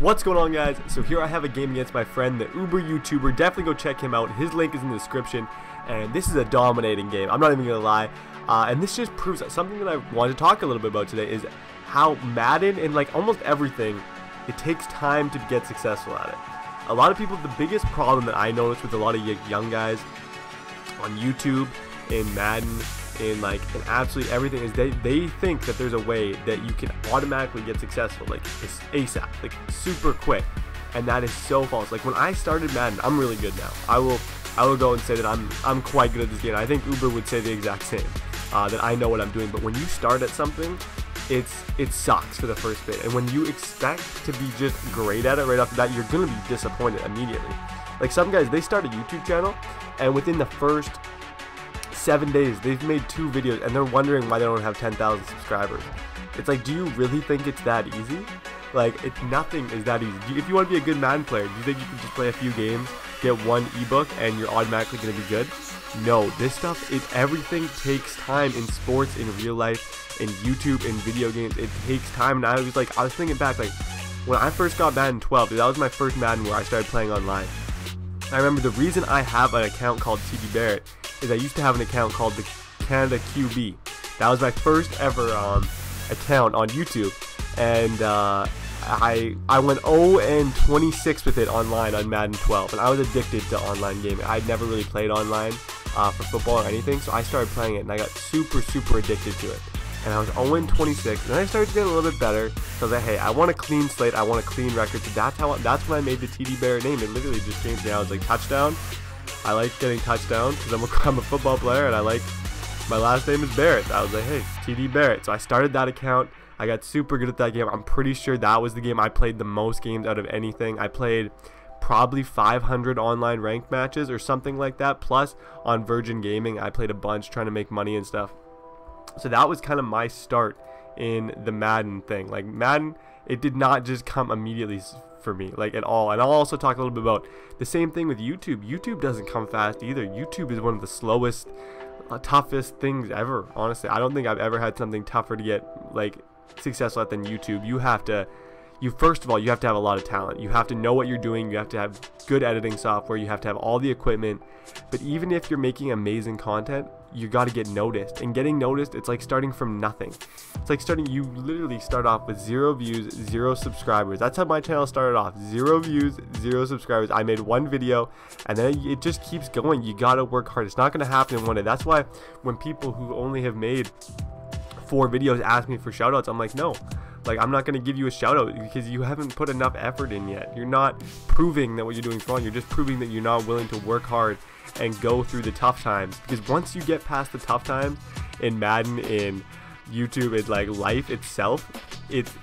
What's going on, guys? So here I have a game against my friend, the Uber YouTuber. Definitely go check him out. His link is in the description. And this is a dominating game. I'm not even gonna lie. And this just proves that something that I wanted to talk a little bit about today is how Madden and like almost everything, it takes time to get successful at it. A lot of people, the biggest problem that I noticed with a lot of young guys on YouTube, in Madden, in absolutely everything, is they think that there's a way that you can automatically get successful, like it's ASAP, like super quick, and that is so false. Like when I started Madden, I'm really good now. I will go and say that I'm quite good at this game. I think Uber would say the exact same, that I know what I'm doing. But when you start at something, it sucks for the first bit, and when you expect to be just great at it right off the bat, you're gonna be disappointed immediately. Like some guys, they start a YouTube channel, and within the first 7 days they've made 2 videos and they're wondering why they don't have 10,000 subscribers. It's like, do you really think it's that easy? Like, nothing is that easy. If you want to be a good Madden player, do you think you can just play a few games, get one ebook, and you're automatically going to be good? No, this stuff, everything takes time in sports, in real life, in YouTube, in video games. It takes time. And I was thinking back, like when I first got Madden 12, that was my first Madden where I started playing online. I remember the reason I have an account called TDBarrett is I used to have an account called the Canada QB. That was my first ever account on YouTube, and I went 0-26 with it online on Madden 12, and I was addicted to online gaming. I'd never really played online for football or anything, so I started playing it, and I got super addicted to it. And I was 0-26, and then I started to get a little bit better. So I was like, hey, I want a clean slate, I want a clean record. So that's when I made the TDBarrett name. It literally just changed me. I was like, touchdown. I like getting touchdowns because I'm a football player, and I like, my last name is Barrett. I was like, hey, TDBarrett. So I started that account. I got super good at that game. I'm pretty sure that was the game I played the most games out of anything. I played probably 500 online ranked matches or something like that. Plus on Virgin Gaming, I played a bunch trying to make money and stuff. So that was kind of my start in the Madden thing. Like Madden, it did not just come immediately for me, like at all. And I'll also talk a little bit about the same thing with YouTube. YouTube doesn't come fast either. YouTube is one of the slowest, toughest things ever. Honestly, I don't think I've ever had something tougher to get like successful at than YouTube. First of all, you have to have a lot of talent. You have to know what you're doing. You have to have good editing software. You have to have all the equipment. But even if you're making amazing content, you got to get noticed. And getting noticed, it's like starting from nothing. It's like you literally start off with 0 views, 0 subscribers. That's how my channel started off. 0 views, 0 subscribers. I made 1 video, and then it just keeps going. You got to work hard. It's not going to happen in one day. That's why when people who only have made 4 videos ask me for shoutouts, I'm like, no. Like, I'm not going to give you a shout out because you haven't put enough effort in yet. You're not proving that what you're doing is wrong. You're just proving that you're not willing to work hard and go through the tough times. Because once you get past the tough times in Madden, in YouTube, it's like life itself,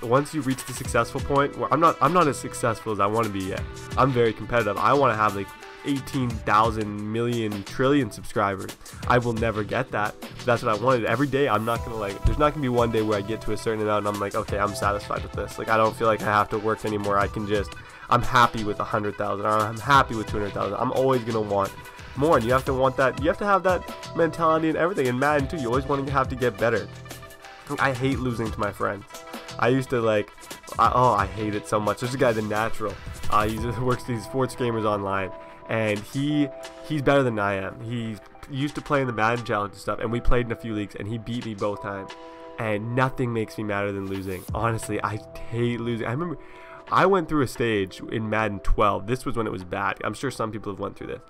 once you reach the successful point where I'm not as successful as I want to be yet. I'm very competitive. I want to have like 18,000 million trillion subscribers. I will never get that. That's what I wanted. Every day I'm not gonna there's not gonna be one day where I get to a certain amount and I'm like, okay, I'm satisfied with this. Like, I don't feel like I have to work anymore. I'm happy with 100,000, or I'm happy with 200,000. I'm always gonna want more, and you have to want that. You have to have that mentality and everything. In Madden too, you always want to have to get better. I hate losing to my friends. I used to I hate it so much. There's a guy, The Natural. He works these sports gamers online, and he's better than I am. He used to play in the Madden challenge and stuff, and we played in a few leagues, and he beat me both times. And nothing makes me madder than losing. Honestly, I hate losing. I remember I went through a stage in Madden 12. This was when it was bad. I'm sure some people have went through this.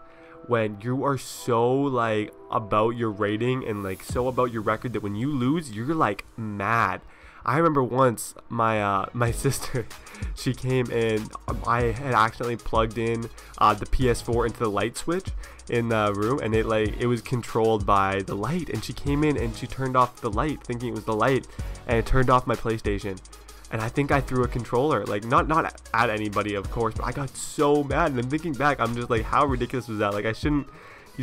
When you are so like about your rating and like so about your record that when you lose, you're like mad. I remember once my sister, she came in, I had accidentally plugged in the PS4 into the light switch in the room, and it was controlled by the light, and she came in and she turned off the light thinking it was the light, and it turned off my PlayStation. And I think I threw a controller, like not at anybody, of course, but I got so mad. And then thinking back, I'm just like, how ridiculous was that? Like, you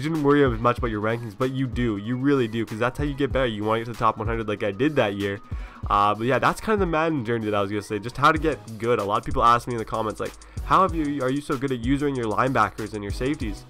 shouldn't worry as much about your rankings, but you do. You really do, because that's how you get better. You want to get to the top 100 like I did that year. But yeah, that's kind of the Madden journey that I was going to say. Just how to get good. A lot of people ask me in the comments, like, are you so good at using your linebackers and your safeties?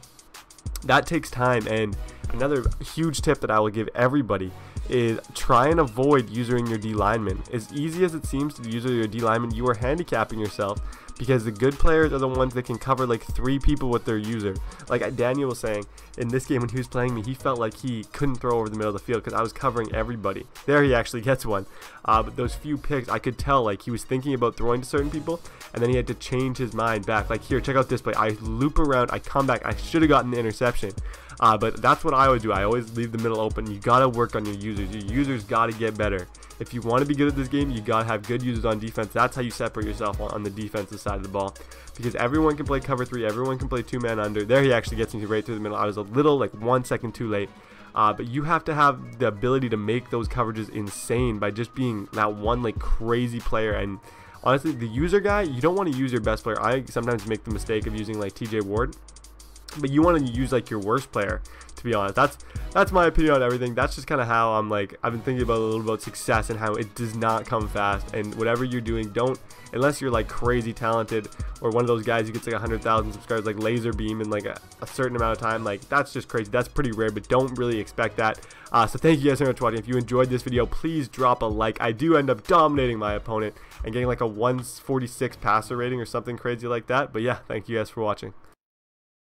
That takes time. And another huge tip that I will give everybody is try and avoid using your D lineman. As easy as it seems to use your D lineman, you are handicapping yourself, because the good players are the ones that can cover like 3 people with their user. Like Daniel was saying, in this game when he was playing me, he felt like he couldn't throw over the middle of the field because I was covering everybody. There he actually gets one. But those few picks, I could tell like he was thinking about throwing to certain people, and then he had to change his mind back. Like here, check out this play. I loop around, I come back, I should have gotten the interception. But that's what I would do. I always leave the middle open. You gotta work on your users. Your users gotta get better. If you want to be good at this game, you gotta have good users on defense. That's how you separate yourself on the defensive side of the ball, because everyone can play cover 3, everyone can play 2-man under. There he actually gets me right through the middle. I was a little like 1 second too late. But you have to have the ability to make those coverages insane by just being that one like crazy player. And honestly, the user guy, you don't want to use your best player. I sometimes make the mistake of using like TJ Ward, but you want to use like your worst player, to be honest. That's my opinion on everything. That's just kind of how I'm like, I've been thinking about a little about success and how it does not come fast. And whatever you're doing, don't, unless you're like crazy talented or one of those guys who gets like 100,000 subscribers like Laser Beam in like a certain amount of time, like that's just crazy. That's pretty rare, but don't really expect that. So thank you guys so much for watching. If you enjoyed this video, please drop a like. I do end up dominating my opponent and getting like a 146 passer rating or something crazy like that. But yeah, thank you guys for watching.